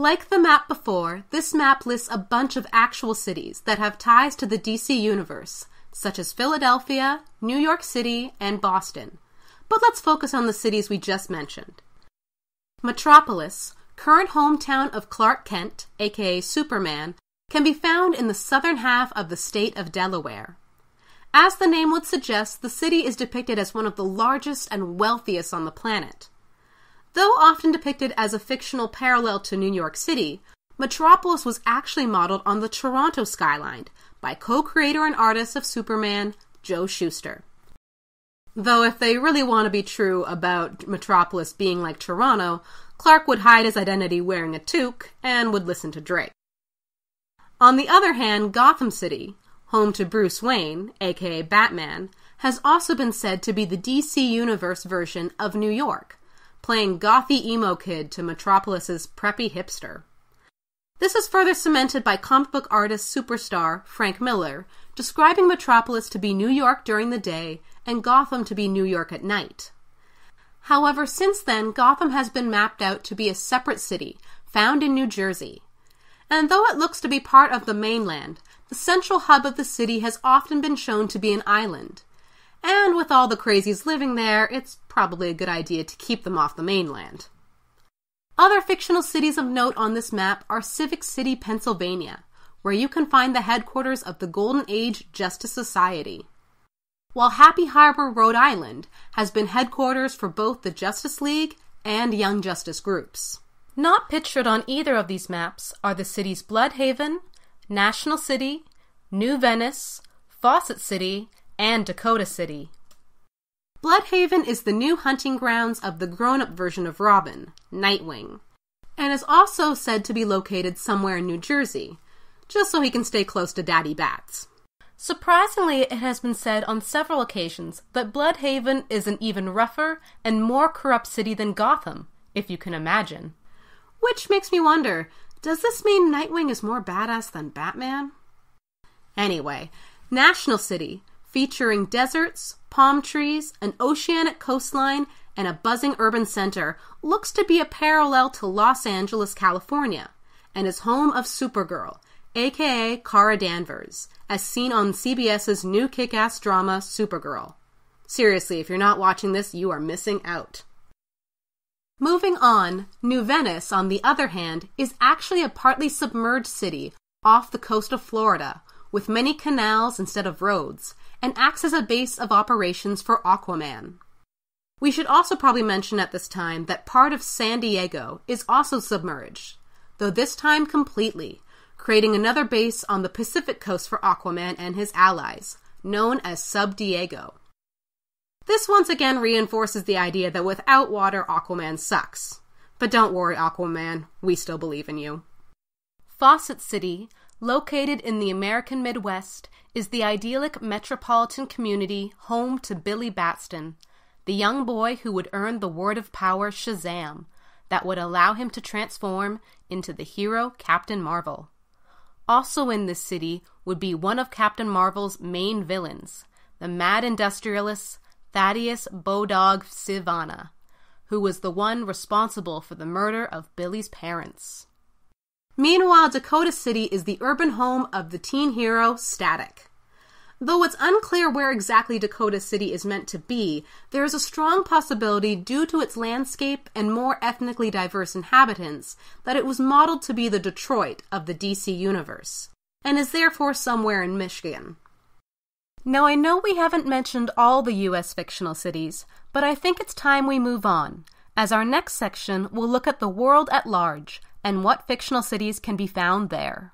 Like the map before, this map lists a bunch of actual cities that have ties to the DC universe, such as Philadelphia, New York City, and Boston. But let's focus on the cities we just mentioned. Metropolis, current hometown of Clark Kent, aka Superman, can be found in the southern half of the state of Delaware. As the name would suggest, the city is depicted as one of the largest and wealthiest on the planet. Though often depicted as a fictional parallel to New York City, Metropolis was actually modeled on the Toronto skyline by co-creator and artist of Superman, Joe Shuster. Though if they really want to be true about Metropolis being like Toronto, Clark would hide his identity wearing a toque and would listen to Drake. On the other hand, Gotham City, home to Bruce Wayne, aka Batman, has also been said to be the DC Universe version of New York, playing gothy emo kid to Metropolis's preppy hipster. This is further cemented by comic book artist superstar Frank Miller, describing Metropolis to be New York during the day and Gotham to be New York at night. However, since then, Gotham has been mapped out to be a separate city, found in New Jersey. And though it looks to be part of the mainland, the central hub of the city has often been shown to be an island. And with all the crazies living there, it's probably a good idea to keep them off the mainland. Other fictional cities of note on this map are Civic City, Pennsylvania, where you can find the headquarters of the Golden Age Justice Society, while Happy Harbor, Rhode Island, has been headquarters for both the Justice League and Young Justice groups. Not pictured on either of these maps are the cities Bludhaven, National City, New Venice, Fawcett City, and Dakota City. Bludhaven is the new hunting grounds of the grown-up version of Robin, Nightwing, and is also said to be located somewhere in New Jersey, just so he can stay close to Daddy Bats. Surprisingly, it has been said on several occasions that Bludhaven is an even rougher and more corrupt city than Gotham, if you can imagine. Which makes me wonder, does this mean Nightwing is more badass than Batman? Anyway, National City, featuring deserts, palm trees, an oceanic coastline, and a buzzing urban center, looks to be a parallel to Los Angeles, California, and is home of Supergirl, aka Kara Danvers, as seen on CBS's new kick-ass drama, Supergirl. Seriously, if you're not watching this, you are missing out. Moving on, New Venice, on the other hand, is actually a partly submerged city off the coast of Florida, with many canals instead of roads, and acts as a base of operations for Aquaman. We should also probably mention at this time that part of San Diego is also submerged, though this time completely, creating another base on the Pacific coast for Aquaman and his allies, known as Sub Diego. This once again reinforces the idea that without water, Aquaman sucks. But don't worry, Aquaman, we still believe in you. Fawcett City, located in the American Midwest, is the idyllic metropolitan community home to Billy Batson, the young boy who would earn the word of power Shazam, that would allow him to transform into the hero Captain Marvel. Also in this city would be one of Captain Marvel's main villains, the mad industrialist Thaddeus Bodog Sivana, who was the one responsible for the murder of Billy's parents. Meanwhile, Dakota City is the urban home of the teen hero Static. Though it's unclear where exactly Dakota City is meant to be, there is a strong possibility due to its landscape and more ethnically diverse inhabitants that it was modeled to be the Detroit of the DC universe, and is therefore somewhere in Michigan. Now I know we haven't mentioned all the US fictional cities, but I think it's time we move on, as our next section will look at the world at large and what fictional cities can be found there.